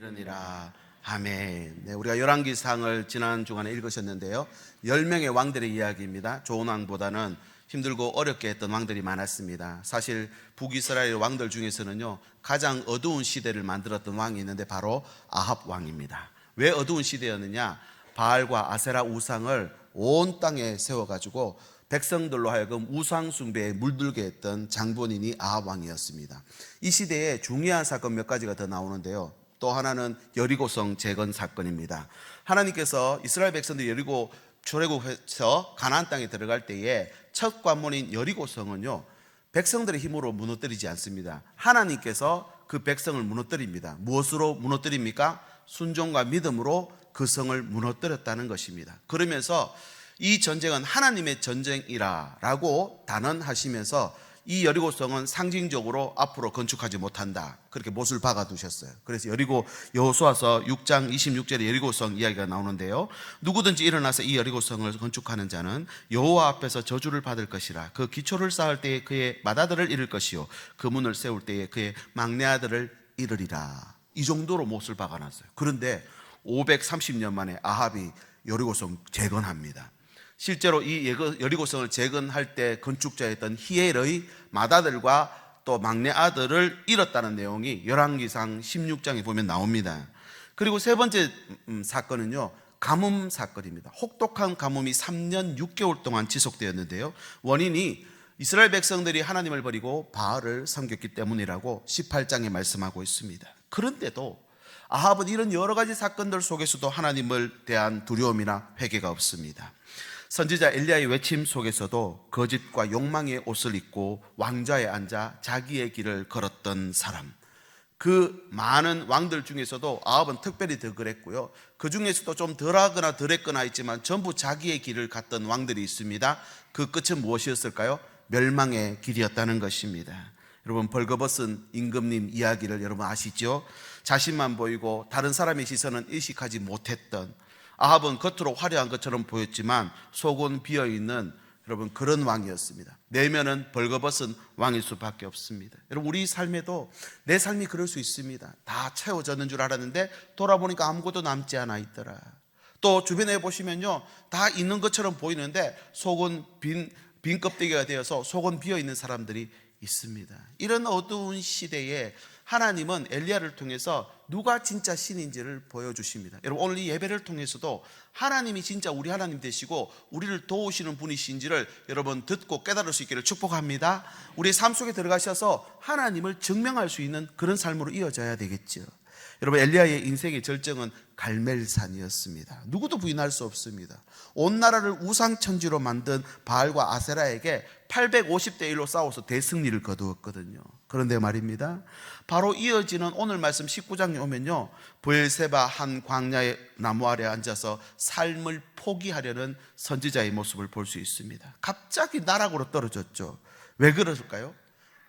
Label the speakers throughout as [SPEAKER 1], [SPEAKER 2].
[SPEAKER 1] 이르니라. 아멘. 네, 우리가 열왕기상을 지난 주간에 읽으셨는데요. 10명의 왕들의 이야기입니다. 좋은 왕보다는 힘들고 어렵게 했던 왕들이 많았습니다. 사실 북이스라엘 왕들 중에서는요, 가장 어두운 시대를 만들었던 왕이 있는데 바로 아합 왕입니다. 왜 어두운 시대였느냐? 바알과 아세라 우상을 온 땅에 세워가지고 백성들로 하여금 우상 숭배에 물들게 했던 장본인이 아합 왕이었습니다. 이 시대에 중요한 사건 몇 가지가 더 나오는데요. 또 하나는 여리고성 재건 사건입니다. 하나님께서 이스라엘 백성들이 여리고 출애굽해서 가나안 땅에 들어갈 때에 첫 관문인 여리고성은요, 백성들의 힘으로 무너뜨리지 않습니다. 하나님께서 그 백성을 무너뜨립니다. 무엇으로 무너뜨립니까? 순종과 믿음으로 그 성을 무너뜨렸다는 것입니다. 그러면서 이 전쟁은 하나님의 전쟁이라고 단언하시면서 이 여리고성은 상징적으로 앞으로 건축하지 못한다, 그렇게 못을 박아두셨어요. 그래서 여리고 여호수아서 6장 26절에 여리고성 이야기가 나오는데요, 누구든지 일어나서 이 여리고성을 건축하는 자는 여호와 앞에서 저주를 받을 것이라. 그 기초를 쌓을 때에 그의 맏아들을 잃을 것이요 그 문을 세울 때에 그의 막내 아들을 잃으리라. 이 정도로 못을 박아놨어요. 그런데 530년 만에 아합이 여리고성 재건합니다. 실제로 이 여리고성을 재건할 때 건축자였던 히엘의 맏아들과 또 막내 아들을 잃었다는 내용이 열왕기상 16장에 보면 나옵니다. 그리고 세 번째 사건은요, 가뭄 사건입니다. 혹독한 가뭄이 3년 6개월 동안 지속되었는데요, 원인이 이스라엘 백성들이 하나님을 버리고 바알을 섬겼기 때문이라고 18장에 말씀하고 있습니다. 그런데도 아합은 이런 여러 가지 사건들 속에서도 하나님을 대한 두려움이나 회개가 없습니다. 선지자 엘리야의 외침 속에서도 거짓과 욕망의 옷을 입고 왕좌에 앉아 자기의 길을 걸었던 사람, 그 많은 왕들 중에서도 아합은 특별히 더 그랬고요, 그 중에서도 좀 덜하거나 덜했거나 있지만 전부 자기의 길을 갔던 왕들이 있습니다. 그 끝은 무엇이었을까요? 멸망의 길이었다는 것입니다. 여러분, 벌거벗은 임금님 이야기를 여러분 아시죠? 자신만 보이고 다른 사람의 시선은 의식하지 못했던, 아합은 겉으로 화려한 것처럼 보였지만 속은 비어있는 여러분 그런 왕이었습니다. 내면은 벌거벗은 왕일 수밖에 없습니다. 여러분, 우리 삶에도 내 삶이 그럴 수 있습니다. 다 채워졌는 줄 알았는데 돌아보니까 아무것도 남지 않아 있더라. 또 주변에 보시면요, 다 있는 것처럼 보이는데 속은 빈 껍데기가 되어서 속은 비어있는 사람들이 있습니다. 이런 어두운 시대에 하나님은 엘리야를 통해서 누가 진짜 신인지를 보여주십니다. 여러분, 오늘 이 예배를 통해서도 하나님이 진짜 우리 하나님 되시고 우리를 도우시는 분이신지를 여러분 듣고 깨달을 수 있기를 축복합니다. 우리의 삶 속에 들어가셔서 하나님을 증명할 수 있는 그런 삶으로 이어져야 되겠죠. 여러분, 엘리야의 인생의 절정은 갈멜산이었습니다. 누구도 부인할 수 없습니다. 온 나라를 우상천지로 만든 바알과 아세라에게 850대 1로 싸워서 대승리를 거두었거든요. 그런데 말입니다, 바로 이어지는 오늘 말씀 19장에 오면요, 브엘세바 한 광야의 나무 아래 앉아서 삶을 포기하려는 선지자의 모습을 볼 수 있습니다. 갑자기 나락으로 떨어졌죠. 왜 그랬을까요?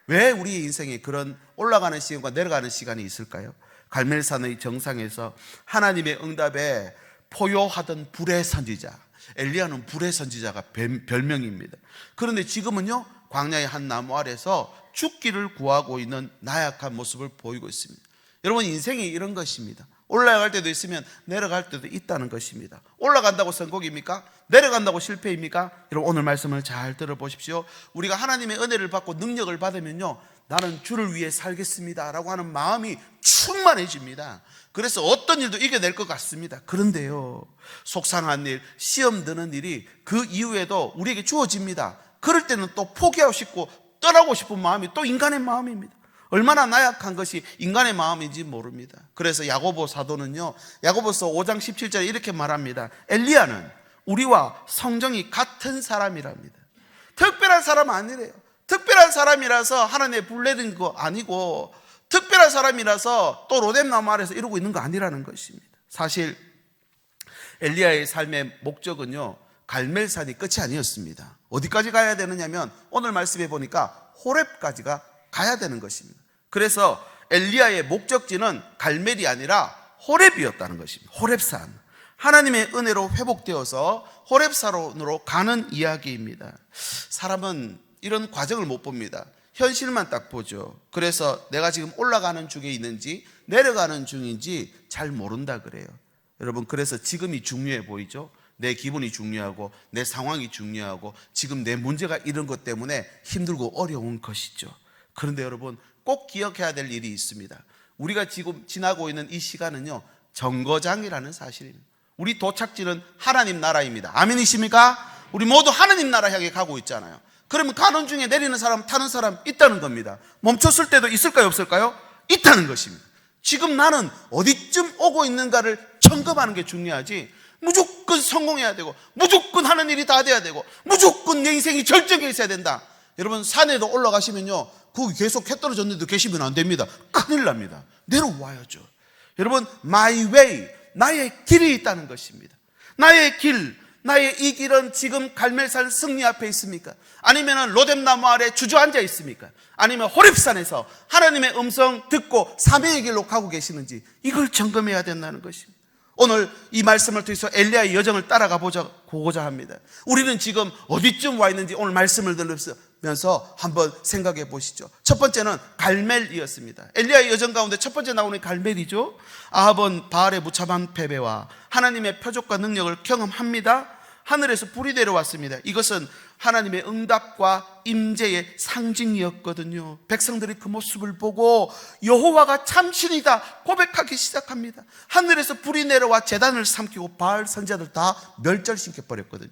[SPEAKER 1] 왜 우리의 인생에 그런 올라가는 시간과 내려가는 시간이 있을까요? 갈멜산의 정상에서 하나님의 응답에 포효하던 불의 선지자, 엘리야는 불의 선지자가 별명입니다. 그런데 지금은요, 광야의 한 나무 아래서 죽기를 구하고 있는 나약한 모습을 보이고 있습니다. 여러분, 인생이 이런 것입니다. 올라갈 때도 있으면 내려갈 때도 있다는 것입니다. 올라간다고 성공입니까? 내려간다고 실패입니까? 여러분, 오늘 말씀을 잘 들어보십시오. 우리가 하나님의 은혜를 받고 능력을 받으면요, 나는 주를 위해 살겠습니다 라고 하는 마음이 충만해집니다. 그래서 어떤 일도 이겨낼 것 같습니다. 그런데요, 속상한 일, 시험 드는 일이 그 이후에도 우리에게 주어집니다. 그럴 때는 또 포기하고 싶고 떠나고 싶은 마음이 또 인간의 마음입니다. 얼마나 나약한 것이 인간의 마음인지 모릅니다. 그래서 야고보 사도는요, 야고보서 5장 17절에 이렇게 말합니다. 엘리야는 우리와 성정이 같은 사람이랍니다. 특별한 사람 아니래요. 특별한 사람이라서 하나님의 불내린 거 아니고, 특별한 사람이라서 또 로뎀나무 아래서 이러고 있는 거 아니라는 것입니다. 사실 엘리야의 삶의 목적은요, 갈멜산이 끝이 아니었습니다. 어디까지 가야 되느냐면 오늘 말씀해 보니까 호렙까지가 가야 되는 것입니다. 그래서 엘리야의 목적지는 갈멜이 아니라 호렙이었다는 것입니다. 호렙산, 하나님의 은혜로 회복되어서 호렙산으로 가는 이야기입니다. 사람은 이런 과정을 못 봅니다. 현실만 딱 보죠. 그래서 내가 지금 올라가는 중에 있는지, 내려가는 중인지 잘 모른다 그래요. 여러분, 그래서 지금이 중요해 보이죠? 내 기분이 중요하고 내 상황이 중요하고 지금 내 문제가 이런 것 때문에 힘들고 어려운 것이죠. 그런데 여러분, 꼭 기억해야 될 일이 있습니다. 우리가 지금 지나고 있는 이 시간은요, 정거장이라는 사실입니다. 우리 도착지는 하나님 나라입니다. 아멘이십니까? 우리 모두 하나님 나라 향해 가고 있잖아요. 그러면 가는 중에 내리는 사람, 타는 사람 있다는 겁니다. 멈췄을 때도 있을까요, 없을까요? 있다는 것입니다. 지금 나는 어디쯤 오고 있는가를 점검하는 게 중요하지, 무조건 성공해야 되고 무조건 하는 일이 다 돼야 되고 무조건 내 인생이 절정에 있어야 된다. 여러분, 산에도 올라가시면요, 거기 계속 해 떨어졌는데도 계시면 안 됩니다. 큰일 납니다. 내려와야죠. 여러분, my way, 나의 길이 있다는 것입니다. 나의 길, 나의 이 길은 지금 갈멜산 승리 앞에 있습니까? 아니면 로뎀나무 아래 주저앉아 있습니까? 아니면 호렙산에서 하나님의 음성 듣고 사명의 길로 가고 계시는지, 이걸 점검해야 된다는 것입니다. 오늘 이 말씀을 통해서 엘리야의 여정을 따라가 보고자 합니다. 우리는 지금 어디쯤 와 있는지 오늘 말씀을 들으면서 한번 생각해 보시죠. 첫 번째는 갈멜이었습니다. 엘리야의 여정 가운데 첫 번째 나오는 갈멜이죠. 아합은 바알의 무참한 패배와 하나님의 표적과 능력을 경험합니다. 하늘에서 불이 내려왔습니다. 이것은 하나님의 응답과 임재의 상징이었거든요. 백성들이 그 모습을 보고 여호와가 참신이다 고백하기 시작합니다. 하늘에서 불이 내려와 제단을 삼키고 바알 선지자들 다 멸절시켜 버렸거든요.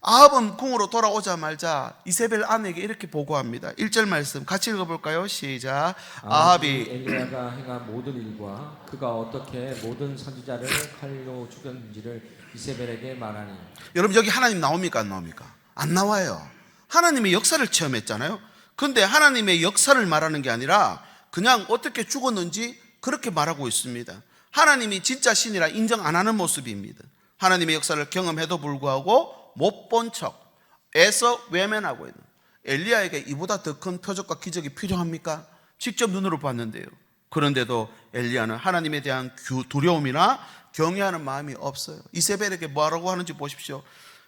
[SPEAKER 1] 아합은 궁으로 돌아오자마자 이세벨 아내에게 이렇게 보고합니다. 1절 말씀 같이 읽어볼까요? 시작. 아합이
[SPEAKER 2] 엘리야가 행한 모든 일과 그가 어떻게 모든 선지자를 칼로 죽였는지를 이세벨에게 말하니.
[SPEAKER 1] 여러분, 여기 하나님 나옵니까, 안 나옵니까? 안 나와요. 하나님의 역사를 체험했잖아요. 그런데 하나님의 역사를 말하는 게 아니라 그냥 어떻게 죽었는지 그렇게 말하고 있습니다. 하나님이 진짜 신이라 인정 안 하는 모습입니다. 하나님의 역사를 경험해도 불구하고 못 본 척 애써 외면하고 있는 엘리야에게 이보다 더 큰 표적과 기적이 필요합니까? 직접 눈으로 봤는데요. 그런데도 엘리야는 하나님에 대한 두려움이나 경외하는 마음이 없어요. 이세벨에게 뭐라고 하는지 보십시오.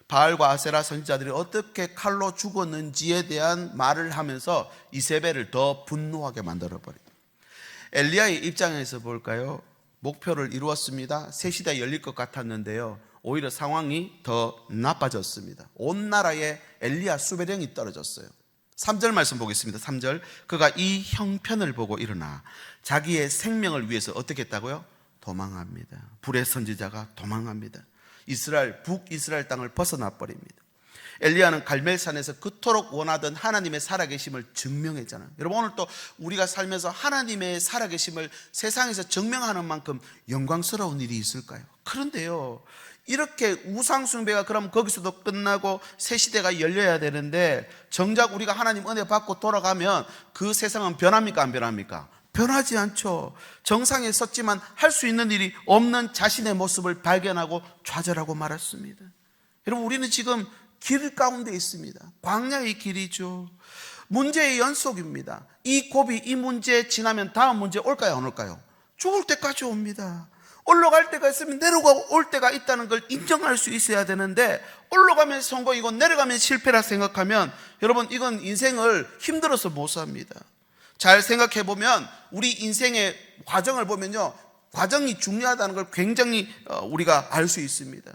[SPEAKER 1] 바알과 아세라 선지자들이 어떻게 칼로 죽었는지에 대한 말을 하면서 이세벨을 더 분노하게 만들어버립니다. 엘리야의 입장에서 볼까요? 목표를 이루었습니다. 새 시대가 열릴 것 같았는데요, 오히려 상황이 더 나빠졌습니다. 온 나라에 엘리야 수배령이 떨어졌어요. 3절 말씀 보겠습니다. 3절. 그가 이 형편을 보고 일어나 자기의 생명을 위해서 어떻게 했다고요? 도망합니다. 불의 선지자가 도망합니다. 북이스라엘 땅을 벗어나 버립니다. 엘리야는 갈멜산에서 그토록 원하던 하나님의 살아계심을 증명했잖아요. 여러분, 오늘 또 우리가 살면서 하나님의 살아계심을 세상에서 증명하는 만큼 영광스러운 일이 있을까요? 그런데요, 이렇게 우상숭배가 그럼 거기서도 끝나고 새 시대가 열려야 되는데, 정작 우리가 하나님 은혜 받고 돌아가면 그 세상은 변합니까, 안 변합니까? 변하지 않죠. 정상에 섰지만 할 수 있는 일이 없는 자신의 모습을 발견하고 좌절하고 말았습니다. 여러분, 우리는 지금 길 가운데 있습니다. 광야의 길이죠. 문제의 연속입니다. 이 고비, 이 문제 지나면 다음 문제 올까요, 안 올까요? 죽을 때까지 옵니다. 올라갈 때가 있으면 내려가고 올 때가 있다는 걸 인정할 수 있어야 되는데, 올라가면 성공이고 내려가면 실패라 생각하면 여러분, 이건 인생을 힘들어서 못 삽니다. 잘 생각해 보면 우리 인생의 과정을 보면요, 과정이 중요하다는 걸 굉장히 우리가 알 수 있습니다.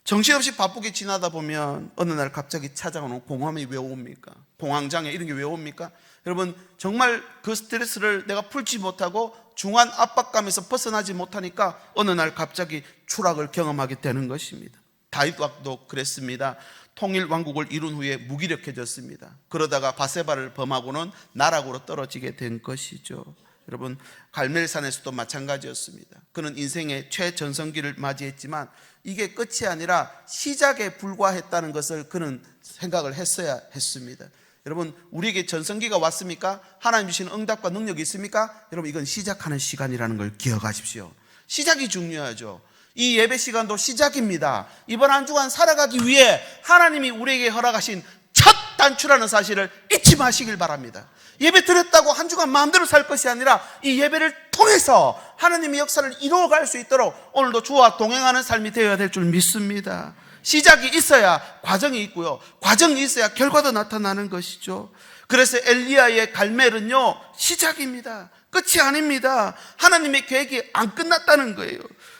[SPEAKER 1] 정신없이 바쁘게 지나다 보면 어느 날 갑자기 찾아오는 공허함이 왜 옵니까? 공황장애 이런 게 왜 옵니까? 여러분, 정말 그 스트레스를 내가 풀지 못하고 중한 압박감에서 벗어나지 못하니까 어느 날 갑자기 추락을 경험하게 되는 것입니다. 다윗 왕도 그랬습니다. 통일 왕국을 이룬 후에 무기력해졌습니다. 그러다가 바세바를 범하고는 나락으로 떨어지게 된 것이죠. 여러분, 갈멜산에서도 마찬가지였습니다. 그는 인생의 최전성기를 맞이했지만 이게 끝이 아니라 시작에 불과했다는 것을 그는 생각을 했어야 했습니다. 여러분, 우리에게 전성기가 왔습니까? 하나님 주시는 응답과 능력이 있습니까? 여러분, 이건 시작하는 시간이라는 걸 기억하십시오. 시작이 중요하죠. 이 예배 시간도 시작입니다. 이번 한 주간 살아가기 위해 하나님이 우리에게 허락하신 첫 단추라는 사실을 잊지 마시길 바랍니다. 예배 드렸다고 한 주간 마음대로 살 것이 아니라 이 예배를 통해서 하나님의 역사를 이루어갈 수 있도록 오늘도 주와 동행하는 삶이 되어야 될 줄 믿습니다. 시작이 있어야 과정이 있고요, 과정이 있어야 결과도 나타나는 것이죠. 그래서 엘리야의 갈멜은요, 시작입니다. 끝이 아닙니다. 하나님의 계획이 안 끝났다는 거예요.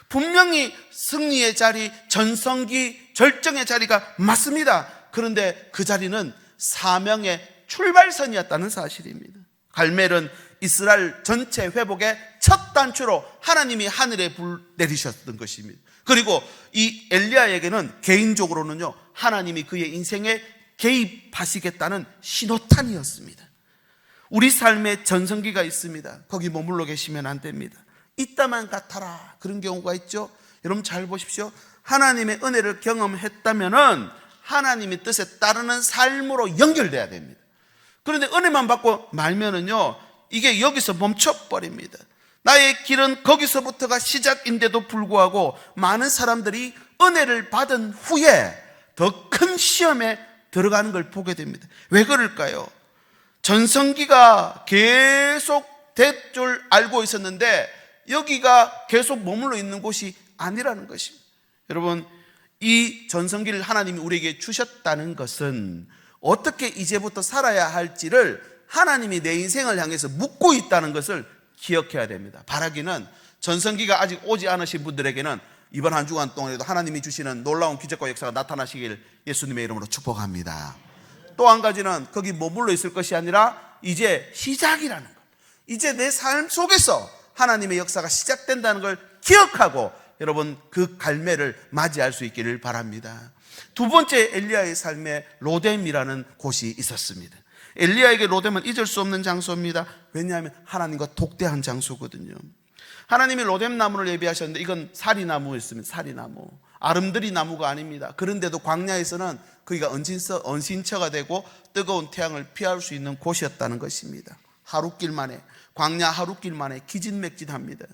[SPEAKER 1] 분명히 승리의 자리, 전성기, 절정의 자리가 맞습니다. 그런데 그 자리는 사명의 출발선이었다는 사실입니다. 갈멜은 이스라엘 전체 회복의 첫 단추로 하나님이 하늘에 불 내리셨던 것입니다. 그리고 이 엘리야에게는 개인적으로는요, 하나님이 그의 인생에 개입하시겠다는 신호탄이었습니다. 우리 삶에 전성기가 있습니다. 거기 머물러 계시면 안 됩니다. 이따만 같아라, 그런 경우가 있죠. 여러분 잘 보십시오. 하나님의 은혜를 경험했다면은 하나님의 뜻에 따르는 삶으로 연결돼야 됩니다. 그런데 은혜만 받고 말면은요, 이게 여기서 멈춰버립니다. 나의 길은 거기서부터가 시작인데도 불구하고 많은 사람들이 은혜를 받은 후에 더 큰 시험에 들어가는 걸 보게 됩니다. 왜 그럴까요? 전성기가 계속 될 줄 알고 있었는데 여기가 계속 머물러 있는 곳이 아니라는 것입니다. 여러분, 이 전성기를 하나님이 우리에게 주셨다는 것은 어떻게 이제부터 살아야 할지를 하나님이 내 인생을 향해서 묻고 있다는 것을 기억해야 됩니다. 바라기는 전성기가 아직 오지 않으신 분들에게는 이번 한 주간 동안에도 하나님이 주시는 놀라운 기적과 역사가 나타나시길 예수님의 이름으로 축복합니다. 또 한 가지는 거기 머물러 있을 것이 아니라 이제 시작이라는 것, 이제 내 삶 속에서 하나님의 역사가 시작된다는 걸 기억하고 여러분 그 갈매를 맞이할 수 있기를 바랍니다. 두 번째, 엘리야의 삶에 로뎀이라는 곳이 있었습니다. 엘리야에게 로뎀은 잊을 수 없는 장소입니다. 왜냐하면 하나님과 독대한 장소거든요. 하나님이 로뎀 나무를 예비하셨는데 이건 사리나무였습니다. 사리나무, 아름드리 나무가 아닙니다. 그런데도 광야에서는 거기가 은신처가 되고 뜨거운 태양을 피할 수 있는 곳이었다는 것입니다. 하루길 만에, 광야 하루길 만에 기진맥진합니다.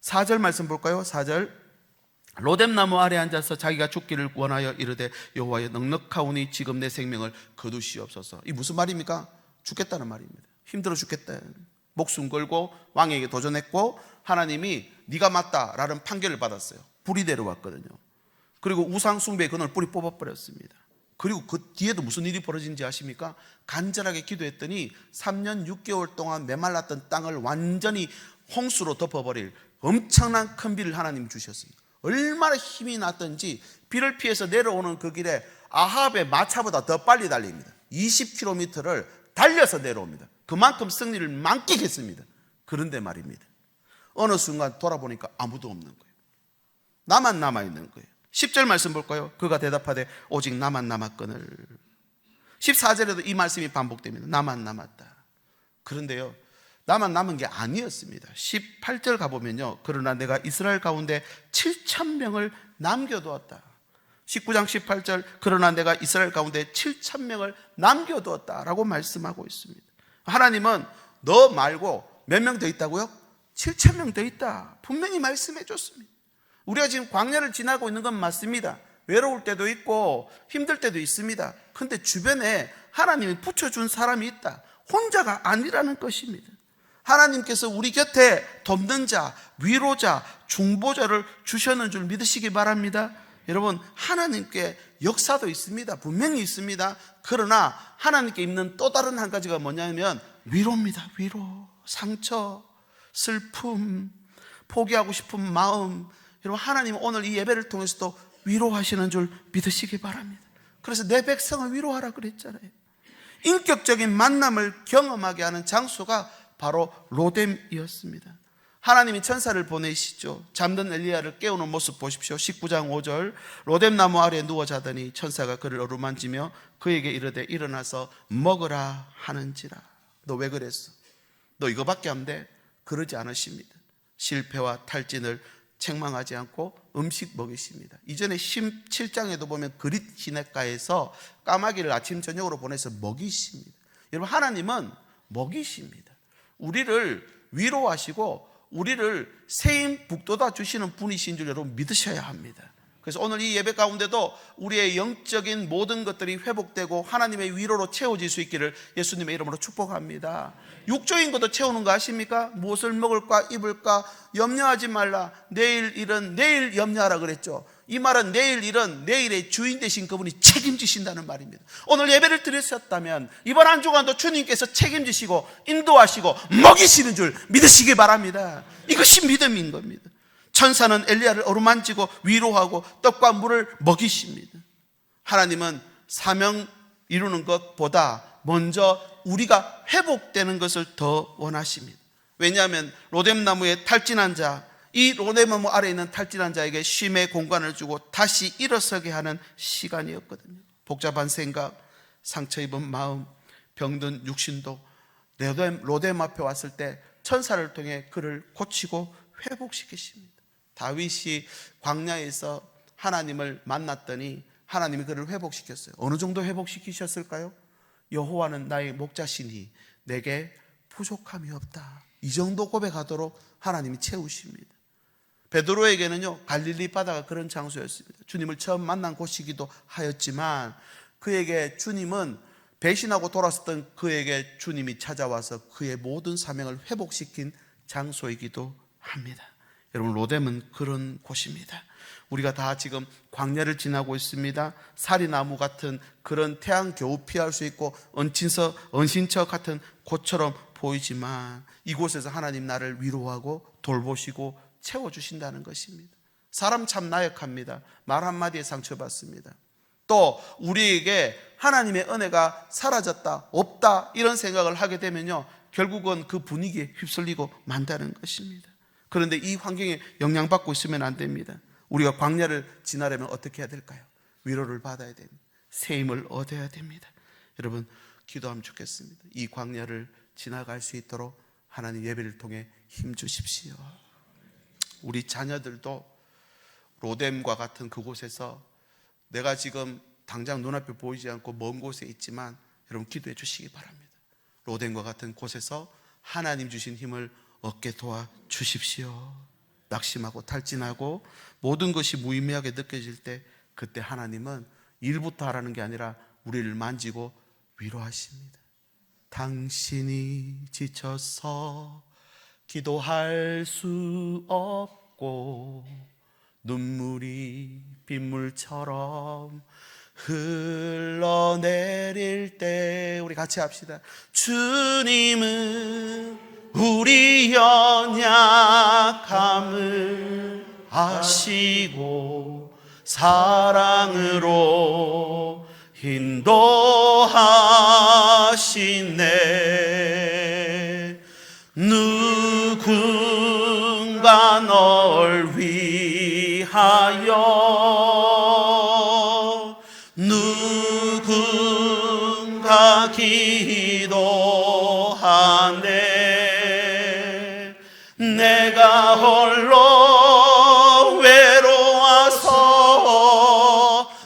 [SPEAKER 1] 4절 말씀 볼까요? 4절, 로뎀 나무 아래 앉아서 자기가 죽기를 원하여 이르되 여호와여, 넉넉하오니 지금 내 생명을 거두시옵소서. 이 무슨 말입니까? 죽겠다는 말입니다. 힘들어 죽겠다. 목숨 걸고 왕에게 도전했고 하나님이 네가 맞다라는 판결을 받았어요. 불이 내려왔거든요. 그리고 우상 숭배의 그늘 뿌리 뽑아버렸습니다. 그리고 그 뒤에도 무슨 일이 벌어진지 아십니까? 간절하게 기도했더니 3년 6개월 동안 메말랐던 땅을 완전히 홍수로 덮어버릴 엄청난 큰 비를 하나님 주셨습니다. 얼마나 힘이 났던지 비를 피해서 내려오는 그 길에 아합의 마차보다 더 빨리 달립니다. 20km를 달려서 내려옵니다. 그만큼 승리를 만끽했습니다. 그런데 말입니다, 어느 순간 돌아보니까 아무도 없는 거예요. 나만 남아있는 거예요. 10절 말씀 볼까요? 그가 대답하되 오직 나만 남았거늘. 14절에도 이 말씀이 반복됩니다. 나만 남았다. 그런데요, 나만 남은 게 아니었습니다. 18절 가보면요, 그러나 내가 이스라엘 가운데 7,000명을 남겨두었다. 19장 18절, 그러나 내가 이스라엘 가운데 7,000명을 남겨두었다 라고 말씀하고 있습니다. 하나님은 너 말고 몇 명 더 있다고요? 7,000명 더 있다, 분명히 말씀해 줬습니다. 우리가 지금 광야를 지나고 있는 건 맞습니다. 외로울 때도 있고 힘들 때도 있습니다. 그런데 주변에 하나님이 붙여준 사람이 있다. 혼자가 아니라는 것입니다. 하나님께서 우리 곁에 돕는 자, 위로자, 중보자를 주셨는 줄 믿으시기 바랍니다. 여러분, 하나님께 역사도 있습니다. 분명히 있습니다. 그러나 하나님께 있는 또 다른 한 가지가 뭐냐면 위로입니다. 위로, 상처, 슬픔, 포기하고 싶은 마음. 여러분, 하나님은 오늘 이 예배를 통해서도 위로하시는 줄 믿으시기 바랍니다. 그래서 내 백성을 위로하라 그랬잖아요. 인격적인 만남을 경험하게 하는 장소가 바로 로뎀이었습니다. 하나님이 천사를 보내시죠. 잠든 엘리야를 깨우는 모습 보십시오. 19장 5절, 로뎀 나무 아래에 누워 자더니 천사가 그를 어루만지며 그에게 이르되 일어나서 먹으라 하는지라. 너 왜 그랬어? 너 이거밖에 안 돼? 그러지 않으십니다. 실패와 탈진을 책망하지 않고 음식 먹이십니다. 이전에 17장에도 보면 그릿 시냇가에서 까마귀를 아침 저녁으로 보내서 먹이십니다. 여러분, 하나님은 먹이십니다. 우리를 위로하시고 우리를 세임 북돋아 주시는 분이신 줄 여러분 믿으셔야 합니다. 그래서 오늘 이 예배 가운데도 우리의 영적인 모든 것들이 회복되고 하나님의 위로로 채워질 수 있기를 예수님의 이름으로 축복합니다. 육적인 것도 채우는 거 아십니까? 무엇을 먹을까 입을까 염려하지 말라. 내일 일은 내일 염려하라 그랬죠. 이 말은 내일 일은 내일의 주인 되신 그분이 책임지신다는 말입니다. 오늘 예배를 드렸었다면 이번 한 주간도 주님께서 책임지시고 인도하시고 먹이시는 줄 믿으시기 바랍니다. 이것이 믿음인 겁니다. 천사는 엘리야를 어루만지고 위로하고 떡과 물을 먹이십니다. 하나님은 사명 이루는 것보다 먼저 우리가 회복되는 것을 더 원하십니다. 왜냐하면 로뎀나무에 탈진한 자, 이 로뎀나무 아래에 있는 탈진한 자에게 쉼의 공간을 주고 다시 일어서게 하는 시간이었거든요. 복잡한 생각, 상처 입은 마음, 병든 육신도 로뎀 앞에 왔을 때 천사를 통해 그를 고치고 회복시키십니다. 다윗이 광야에서 하나님을 만났더니 하나님이 그를 회복시켰어요. 어느 정도 회복시키셨을까요? 여호와는 나의 목자시니 내게 부족함이 없다. 이 정도 고백하도록 하나님이 채우십니다. 베드로에게는요, 갈릴리 바다가 그런 장소였습니다. 주님을 처음 만난 곳이기도 하였지만 그에게 주님은 배신하고 돌아섰던 그에게 주님이 찾아와서 그의 모든 사명을 회복시킨 장소이기도 합니다. 여러분, 로뎀은 그런 곳입니다. 우리가 다 지금 광야를 지나고 있습니다. 사리나무 같은 그런 태양 겨우 피할 수 있고 은신처 같은 곳처럼 보이지만 이곳에서 하나님 나를 위로하고 돌보시고 채워주신다는 것입니다. 사람 참 나약합니다. 말 한마디에 상처받습니다. 또 우리에게 하나님의 은혜가 사라졌다, 없다 이런 생각을 하게 되면요, 결국은 그 분위기에 휩쓸리고 만다는 것입니다. 그런데 이 환경에 영향받고 있으면 안 됩니다. 우리가 광야를 지나려면 어떻게 해야 될까요? 위로를 받아야 됩니다. 새 힘을 얻어야 됩니다. 여러분, 기도하면 좋겠습니다. 이 광야를 지나갈 수 있도록 하나님 예배를 통해 힘 주십시오. 우리 자녀들도 로뎀과 같은 그곳에서 내가 지금 당장 눈앞에 보이지 않고 먼 곳에 있지만 여러분 기도해 주시기 바랍니다. 로뎀과 같은 곳에서 하나님 주신 힘을 얻게 도와 주십시오. 낙심하고 탈진하고 모든 것이 무의미하게 느껴질 때 그때 하나님은 일부터 하라는 게 아니라 우리를 만지고 위로하십니다. 당신이 지쳐서 기도할 수 없고 눈물이 빗물처럼 흘러내릴 때 우리 같이 합시다. 주님은 우리 연약함을 아시고 사랑으로 인도하시네. 누군가 널 위하여 누군가 기도하네. 내가 홀로 외로워서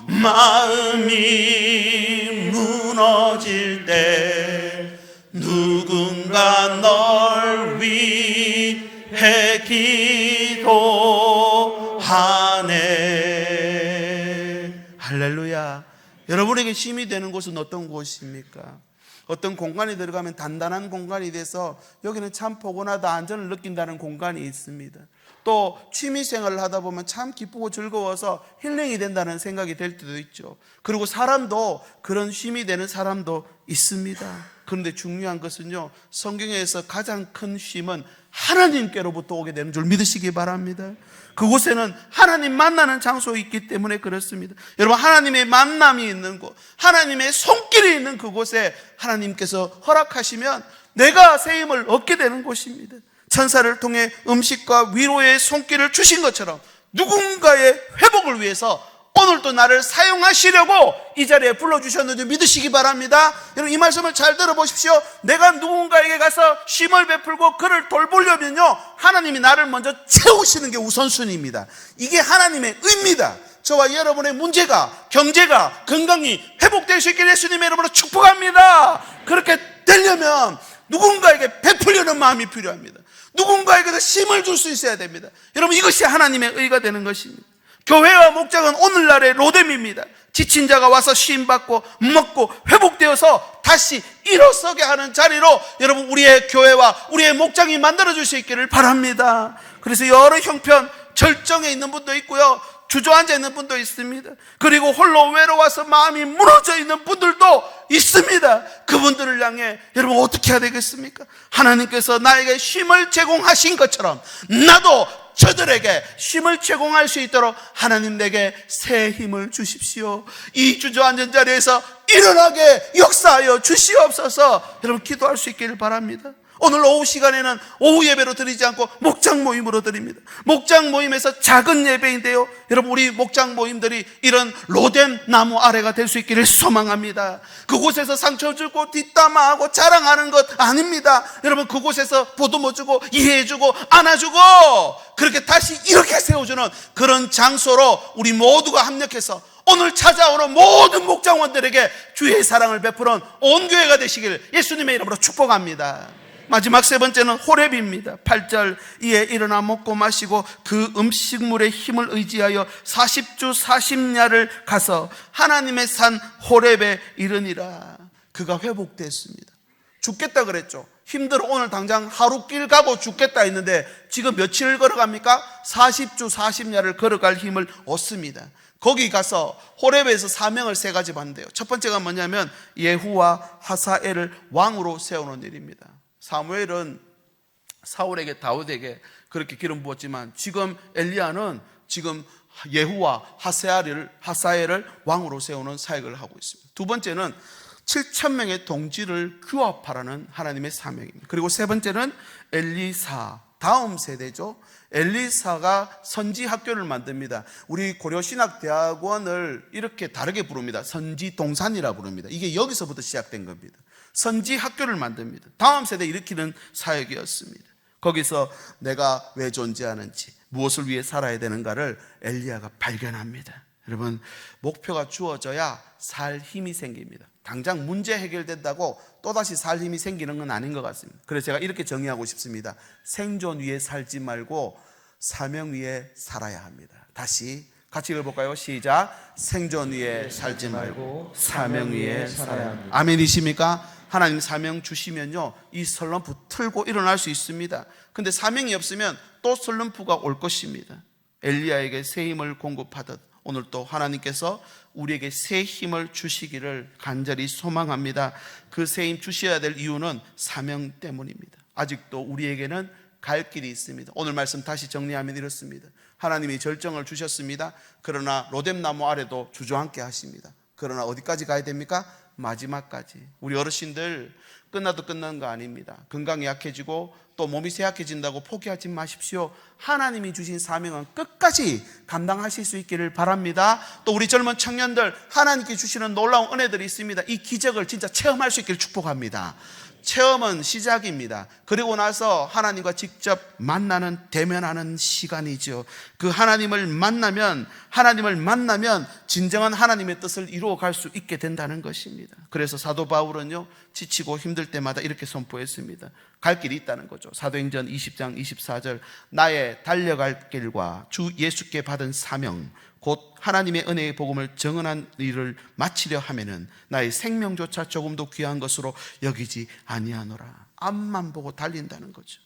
[SPEAKER 1] 마음이 무너질 때 누군가 널 위해 기도하네. 할렐루야. 여러분에게 힘이 되는 곳은 어떤 곳입니까? 어떤 공간에 들어가면 단단한 공간이 돼서 여기는 참 포근하다, 안전을 느낀다는 공간이 있습니다. 또 취미생활을 하다 보면 참 기쁘고 즐거워서 힐링이 된다는 생각이 될 때도 있죠. 그리고 사람도 그런 쉼이 되는 사람도 있습니다. 그런데 중요한 것은요, 성경에서 가장 큰 쉼은 하나님께로부터 오게 되는 줄 믿으시기 바랍니다. 그곳에는 하나님 만나는 장소가 있기 때문에 그렇습니다. 여러분, 하나님의 만남이 있는 곳, 하나님의 손길이 있는 그곳에 하나님께서 허락하시면 내가 새 힘을 얻게 되는 곳입니다. 천사를 통해 음식과 위로의 손길을 주신 것처럼 누군가의 회복을 위해서 오늘도 나를 사용하시려고 이 자리에 불러주셨는지 믿으시기 바랍니다. 여러분, 이 말씀을 잘 들어보십시오. 내가 누군가에게 가서 쉼을 베풀고 그를 돌보려면요, 하나님이 나를 먼저 채우시는 게 우선순위입니다. 이게 하나님의 의입니다. 저와 여러분의 문제가, 경제가, 건강이 회복될 수 있게 예수님의 이름으로 축복합니다. 그렇게 되려면 누군가에게 베풀려는 마음이 필요합니다. 누군가에게도 힘을 줄 수 있어야 됩니다. 여러분, 이것이 하나님의 의가 되는 것입니다. 교회와 목장은 오늘날의 로뎀입니다. 지친 자가 와서 쉼받고 먹고 회복되어서 다시 일어서게 하는 자리로 여러분, 우리의 교회와 우리의 목장이 만들어질 수 있기를 바랍니다. 그래서 여러 형편, 절정에 있는 분도 있고요, 주저앉아 있는 분도 있습니다. 그리고 홀로 외로워서 마음이 무너져 있는 분들도 있습니다. 그분들을 향해 여러분 어떻게 해야 되겠습니까? 하나님께서 나에게 쉼을 제공하신 것처럼 나도 저들에게 쉼을 제공할 수 있도록 하나님 내게 새 힘을 주십시오. 이 주저앉은 자리에서 일어나게 역사하여 주시옵소서. 여러분 기도할 수 있기를 바랍니다. 오늘 오후 시간에는 오후 예배로 드리지 않고 목장 모임으로 드립니다. 목장 모임에서 작은 예배인데요, 여러분 우리 목장 모임들이 이런 로뎀 나무 아래가 될 수 있기를 소망합니다. 그곳에서 상처 주고 뒷담화하고 자랑하는 것 아닙니다. 여러분 그곳에서 보듬어 주고 이해해 주고 안아주고 그렇게 다시 이렇게 세워주는 그런 장소로 우리 모두가 합력해서 오늘 찾아오는 모든 목장원들에게 주의 사랑을 베푸는 온 교회가 되시길 예수님의 이름으로 축복합니다. 마지막 세 번째는 호렙입니다. 8절 이에 일어나 먹고 마시고 그 음식물의 힘을 의지하여 40주 40야를 가서 하나님의 산 호렙에 이르니라. 그가 회복됐습니다. 죽겠다 그랬죠. 힘들어 오늘 당장 하루 길 가고 죽겠다 했는데 지금 며칠을 걸어갑니까? 40주 40야를 걸어갈 힘을 얻습니다. 거기 가서 호렙에서 사명을 세 가지 받는데요. 첫 번째가 뭐냐면 예후와 하사엘을 왕으로 세우는 일입니다. 사무엘은 사울에게 다윗에게 그렇게 기름 부었지만 지금 엘리야는 지금 예후와 하사엘을 왕으로 세우는 사역을 하고 있습니다. 두 번째는 7,000명의 동지를 규합하라는 하나님의 사명입니다. 그리고 세 번째는 엘리사, 다음 세대죠. 엘리사가 선지 학교를 만듭니다. 우리 고려신학대학원을 이렇게 다르게 부릅니다. 선지동산이라 부릅니다. 이게 여기서부터 시작된 겁니다. 선지 학교를 만듭니다. 다음 세대 일으키는 사역이었습니다. 거기서 내가 왜 존재하는지, 무엇을 위해 살아야 되는가를 엘리야가 발견합니다. 여러분, 목표가 주어져야 살 힘이 생깁니다. 당장 문제 해결된다고 또다시 살 힘이 생기는 건 아닌 것 같습니다. 그래서 제가 이렇게 정의하고 싶습니다. 생존 위에 살지 말고 사명 위에 살아야 합니다. 다시 같이 읽어볼까요? 시작. 생존 위에 살지 말고 사명 위에 살아야 합니다. 아멘이십니까? 하나님 사명 주시면요, 이 슬럼프 틀고 일어날 수 있습니다. 근데 사명이 없으면 또 슬럼프가 올 것입니다. 엘리야에게 새 힘을 공급하듯 오늘 또 하나님께서 우리에게 새 힘을 주시기를 간절히 소망합니다. 그 새 힘 주셔야 될 이유는 사명 때문입니다. 아직도 우리에게는 갈 길이 있습니다. 오늘 말씀 다시 정리하면 이렇습니다. 하나님이 절정을 주셨습니다. 그러나 로뎀나무 아래도 주저앉게 하십니다. 그러나 어디까지 가야 됩니까? 마지막까지. 우리 어르신들 끝나도 끝난 거 아닙니다. 건강이 약해지고 또 몸이 쇠약해진다고 포기하지 마십시오. 하나님이 주신 사명은 끝까지 감당하실 수 있기를 바랍니다. 또 우리 젊은 청년들, 하나님께 주시는 놀라운 은혜들이 있습니다. 이 기적을 진짜 체험할 수 있기를 축복합니다. 체험은 시작입니다. 그리고 나서 하나님과 직접 만나는, 대면하는 시간이죠. 그 하나님을 만나면 진정한 하나님의 뜻을 이루어갈 수 있게 된다는 것입니다. 그래서 사도 바울은요, 지치고 힘들 때마다 이렇게 선포했습니다. 갈 길이 있다는 거죠. 사도행전 20장 24절 나의 달려갈 길과 주 예수께 받은 사명 곧 하나님의 은혜의 복음을 정언한 일을 마치려 하면은 나의 생명조차 조금도 귀한 것으로 여기지 아니하노라. 앞만 보고 달린다는 거죠.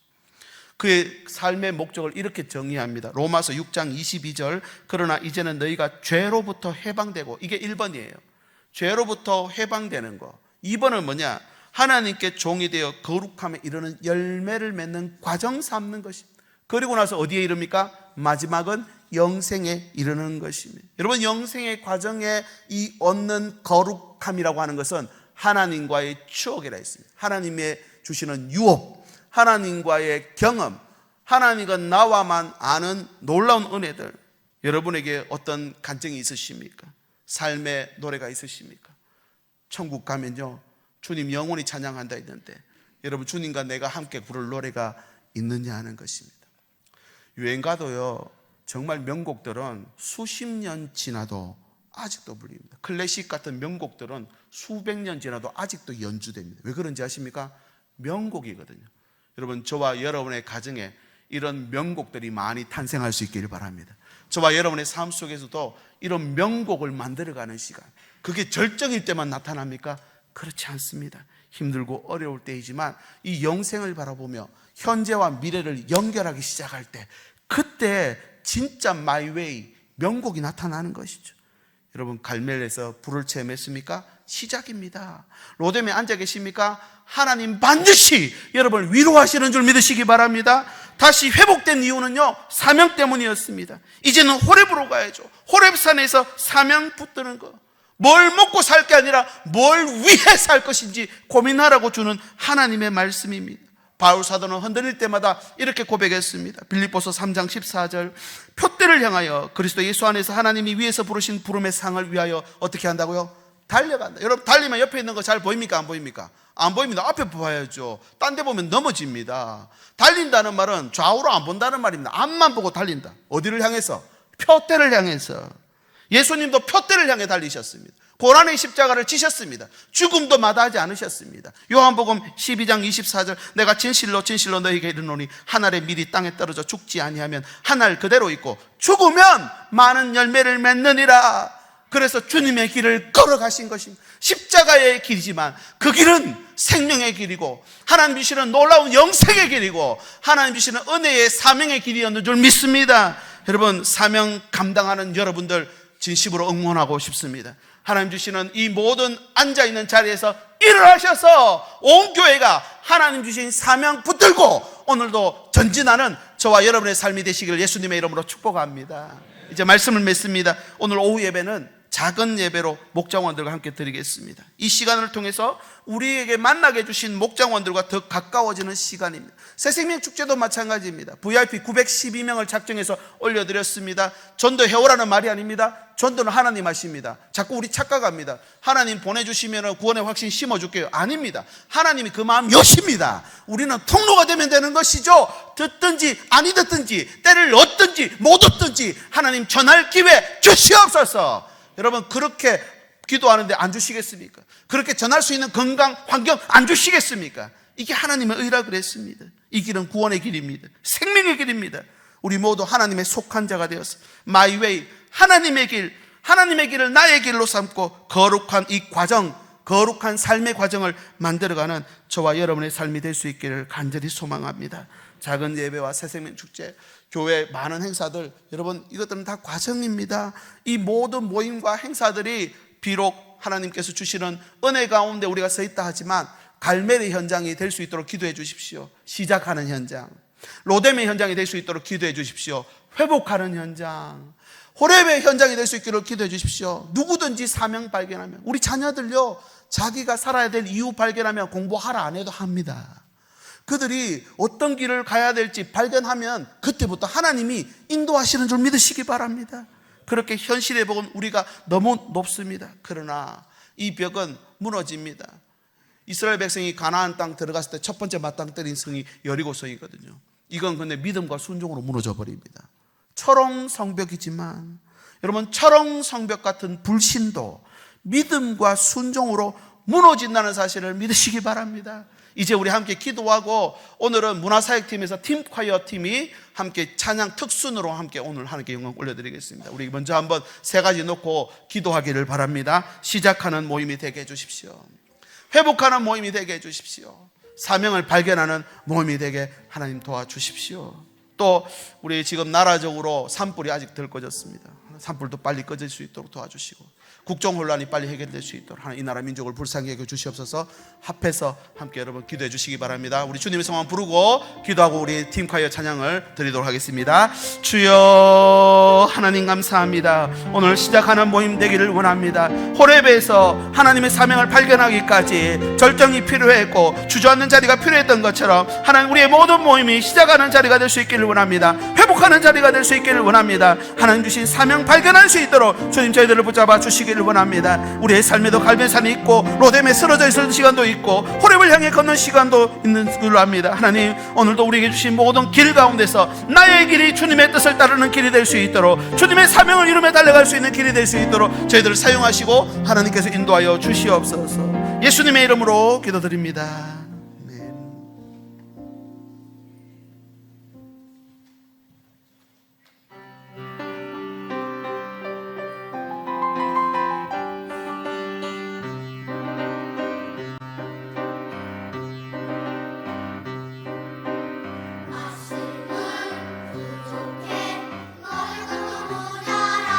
[SPEAKER 1] 그의 삶의 목적을 이렇게 정의합니다. 로마서 6장 22절 그러나 이제는 너희가 죄로부터 해방되고, 이게 1번이에요. 죄로부터 해방되는 거. 2번은 뭐냐? 하나님께 종이 되어 거룩함에 이르는 열매를 맺는 과정 삼는 것입니다. 그리고 나서 어디에 이릅니까? 마지막은 영생에 이르는 것입니다. 여러분, 영생의 과정에 이 얻는 거룩함이라고 하는 것은 하나님과의 추억이라 했습니다. 하나님의 주시는 유업, 하나님과의 경험, 하나님과 나와만 아는 놀라운 은혜들. 여러분에게 어떤 간증이 있으십니까? 삶의 노래가 있으십니까? 천국 가면요, 주님 영원히 찬양한다 했는데 여러분, 주님과 내가 함께 부를 노래가 있느냐 하는 것입니다. 유행가도요, 정말 명곡들은 수십 년 지나도 아직도 불립니다. 클래식 같은 명곡들은 수백 년 지나도 아직도 연주됩니다. 왜 그런지 아십니까? 명곡이거든요. 여러분, 저와 여러분의 가정에 이런 명곡들이 많이 탄생할 수 있기를 바랍니다. 저와 여러분의 삶 속에서도 이런 명곡을 만들어가는 시간, 그게 절정일 때만 나타납니까? 그렇지 않습니다. 힘들고 어려울 때이지만 이 영생을 바라보며 현재와 미래를 연결하기 시작할 때, 그때 진짜 my way, 명곡이 나타나는 것이죠. 여러분, 갈멜에서 불을 체험했습니까? 시작입니다. 로뎀에 앉아 계십니까? 하나님 반드시 여러분을 위로하시는 줄 믿으시기 바랍니다. 다시 회복된 이유는요, 사명 때문이었습니다. 이제는 호렙으로 가야죠. 호렙산에서 사명 붙드는 거, 뭘 먹고 살 게 아니라 뭘 위해 살 것인지 고민하라고 주는 하나님의 말씀입니다. 바울 사도는 흔들릴 때마다 이렇게 고백했습니다. 빌립보서 3장 14절, 표대를 향하여 그리스도 예수 안에서 하나님이 위에서 부르신 부름의 상을 위하여 어떻게 한다고요? 달려간다. 여러분, 달리면 옆에 있는 거 잘 보입니까? 안 보입니까? 안 보입니다. 앞에 봐야죠. 딴 데 보면 넘어집니다. 달린다는 말은 좌우로 안 본다는 말입니다. 앞만 보고 달린다. 어디를 향해서? 표대를 향해서. 예수님도 표대를 향해 달리셨습니다. 고난의 십자가를 지셨습니다. 죽음도 마다하지 않으셨습니다. 요한복음 12장 24절, 내가 진실로 진실로 너희에게 이르노니 한 알의 밀이 땅에 떨어져 죽지 아니하면 한 알 그대로 있고 죽으면 많은 열매를 맺느니라. 그래서 주님의 길을 걸어가신 것입니다. 십자가의 길이지만 그 길은 생명의 길이고 하나님 주시는 놀라운 영생의 길이고 하나님 주시는 은혜의 사명의 길이었는 줄 믿습니다. 여러분, 사명 감당하는 여러분들 진심으로 응원하고 싶습니다. 하나님 주시는 이 모든 앉아있는 자리에서 일어나셔서 온 교회가 하나님 주신 사명 붙들고 오늘도 전진하는 저와 여러분의 삶이 되시기를 예수님의 이름으로 축복합니다. 이제 말씀을 맺습니다. 오늘 오후 예배는 작은 예배로 목장원들과 함께 드리겠습니다. 이 시간을 통해서 우리에게 만나게 해주신 목장원들과 더 가까워지는 시간입니다. 새생명 축제도 마찬가지입니다. VIP 912명을 작정해서 올려드렸습니다. 전도 해오라는 말이 아닙니다. 전도는 하나님 하십니다. 자꾸 우리 착각합니다. 하나님 보내주시면 구원의 확신 심어줄게요. 아닙니다. 하나님이 그 마음 여십니다. 우리는 통로가 되면 되는 것이죠. 듣든지 아니 듣든지 때를 얻든지 못 얻든지 하나님 전할 기회 주시옵소서. 여러분, 그렇게 기도하는데 안 주시겠습니까? 그렇게 전할 수 있는 건강, 환경 안 주시겠습니까? 이게 하나님의 의라 그랬습니다. 이 길은 구원의 길입니다. 생명의 길입니다. 우리 모두 하나님의 속한 자가 되어서 My way, 하나님의 길, 하나님의 길을 나의 길로 삼고 거룩한 이 과정, 거룩한 삶의 과정을 만들어가는 저와 여러분의 삶이 될 수 있기를 간절히 소망합니다. 작은 예배와 새생명 축제, 교회 많은 행사들, 여러분, 이것들은 다 과정입니다. 이 모든 모임과 행사들이 비록 하나님께서 주시는 은혜 가운데 우리가 서 있다 하지만 갈멜의 현장이 될 수 있도록 기도해 주십시오. 시작하는 현장, 로뎀의 현장이 될 수 있도록 기도해 주십시오. 회복하는 현장, 호렙의 현장이 될 수 있기를 기도해 주십시오. 누구든지 사명 발견하면, 우리 자녀들요, 자기가 살아야 될 이유 발견하면 공부하라 안 해도 합니다. 그들이 어떤 길을 가야 될지 발견하면 그때부터 하나님이 인도하시는 줄 믿으시기 바랍니다. 그렇게 현실의 복은 우리가 너무 높습니다. 그러나 이 벽은 무너집니다. 이스라엘 백성이 가나안 땅 들어갔을 때 첫 번째 맞땅 때린 성이 여리고성이거든요. 이건 근데 믿음과 순종으로 무너져 버립니다. 철옹 성벽이지만 여러분, 철옹 성벽 같은 불신도 믿음과 순종으로 무너진다는 사실을 믿으시기 바랍니다. 이제 우리 함께 기도하고 오늘은 문화사역팀에서 팀콰이어 팀이 함께 찬양 특순으로 함께 오늘 하나님께 영광 올려드리겠습니다. 우리 먼저 한번 세 가지 놓고 기도하기를 바랍니다. 시작하는 모임이 되게 해주십시오. 회복하는 모임이 되게 해주십시오. 사명을 발견하는 모임이 되게 하나님 도와주십시오. 또 우리 지금 나라적으로 산불이 아직 덜 꺼졌습니다. 산불도 빨리 꺼질 수 있도록 도와주시고 국정 혼란이 빨리 해결될 수 있도록 하나님 이 나라 민족을 불쌍히 여겨 주시옵소서. 합해서 함께 여러분 기도해 주시기 바랍니다. 우리 주님의 성만 부르고 기도하고 우리 팀콰이어 찬양을 드리도록 하겠습니다. 주여 하나님 감사합니다. 오늘 시작하는 모임 되기를 원합니다. 호렙에서 하나님의 사명을 발견하기까지 절정이 필요했고 주저앉는 자리가 필요했던 것처럼 하나님 우리의 모든 모임이 시작하는 자리가 될 수 있기를 원합니다. 회복하는 자리가 될 수 있기를 원합니다. 하나님 주신 사명 발견할 수 있도록 주님 저희들을 붙잡아 주시기를 원합니다. 우리의 삶에도 갈변산이 있고 로뎀에 쓰러져 있을 시간도 있고 호렙을 향해 걷는 시간도 있는 줄로 압니다. 하나님 오늘도 우리에게 주신 모든 길 가운데서 나의 길이 주님의 뜻을 따르는 길이 될 수 있도록 주님의 사명을 이루며 달려갈 수 있는 길이 될 수 있도록 저희들을 사용하시고 하나님께서 인도하여 주시옵소서. 예수님의 이름으로 기도드립니다.
[SPEAKER 3] 말씀은 부족해 너희들도 모자라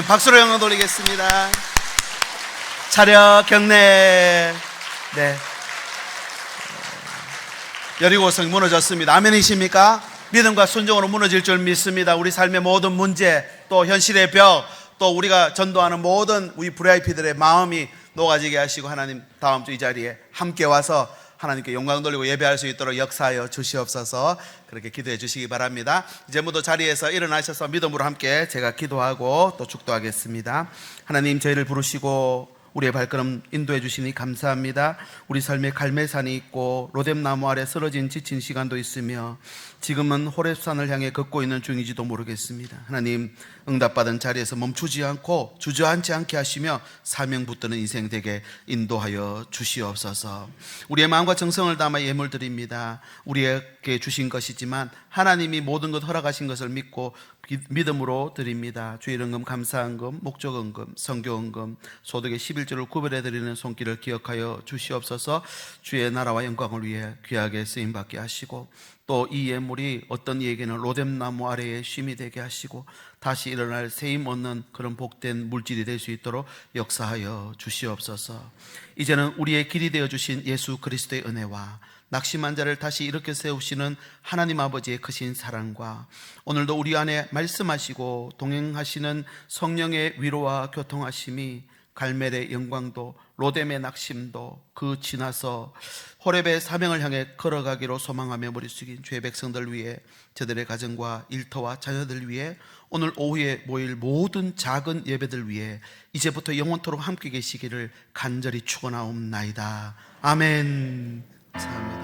[SPEAKER 1] 아멘. 박수로 영광 돌리겠습니다. 차렷 경례. 네. 여리고성 무너졌습니다. 아멘이십니까? 믿음과 순종으로 무너질 줄 믿습니다. 우리 삶의 모든 문제, 또 현실의 벽, 또 우리가 전도하는 모든 우리 VIP들의 마음이 녹아지게 하시고 하나님 다음 주 이 자리에 함께 와서 하나님께 영광 돌리고 예배할 수 있도록 역사하여 주시옵소서. 그렇게 기도해 주시기 바랍니다. 이제 모두 자리에서 일어나셔서 믿음으로 함께 제가 기도하고 또 축도하겠습니다. 하나님, 저희를 부르시고 우리의 발걸음 인도해 주시니 감사합니다. 우리 삶에 갈매산이 있고 로뎀나무 아래 쓰러진 지친 시간도 있으며 지금은 호렙산을 향해 걷고 있는 중인지도 모르겠습니다. 하나님, 응답받은 자리에서 멈추지 않고 주저앉지 않게 하시며 사명 붙드는 인생 되게 인도하여 주시옵소서. 우리의 마음과 정성을 담아 예물 드립니다. 우리에게 주신 것이지만 하나님이 모든 것 허락하신 것을 믿고 믿음으로 드립니다. 주일헌금, 감사헌금, 목적헌금, 성교헌금, 소득의 11조를 구별해 드리는 손길을 기억하여 주시옵소서. 주의 나라와 영광을 위해 귀하게 쓰임받게 하시고 또 이 예물이 어떤 이에게는 로뎀나무 아래에 쉼이 되게 하시고 다시 일어날 세임 얻는 그런 복된 물질이 될 수 있도록 역사하여 주시옵소서. 이제는 우리의 길이 되어 주신 예수 그리스도의 은혜와 낙심한 자를 다시 일으켜 세우시는 하나님 아버지의 크신 사랑과 오늘도 우리 안에 말씀하시고 동행하시는 성령의 위로와 교통하심이 갈멜의 영광도 로뎀의 낙심도 그 지나서 호렙의 사명을 향해 걸어가기로 소망하며 머리 숙인 주의 백성들 위해 저들의 가정과 일터와 자녀들 위해 오늘 오후에 모일 모든 작은 예배들 위해 이제부터 영원토록 함께 계시기를 간절히 축원하옵나이다. 아멘. 감사합니다.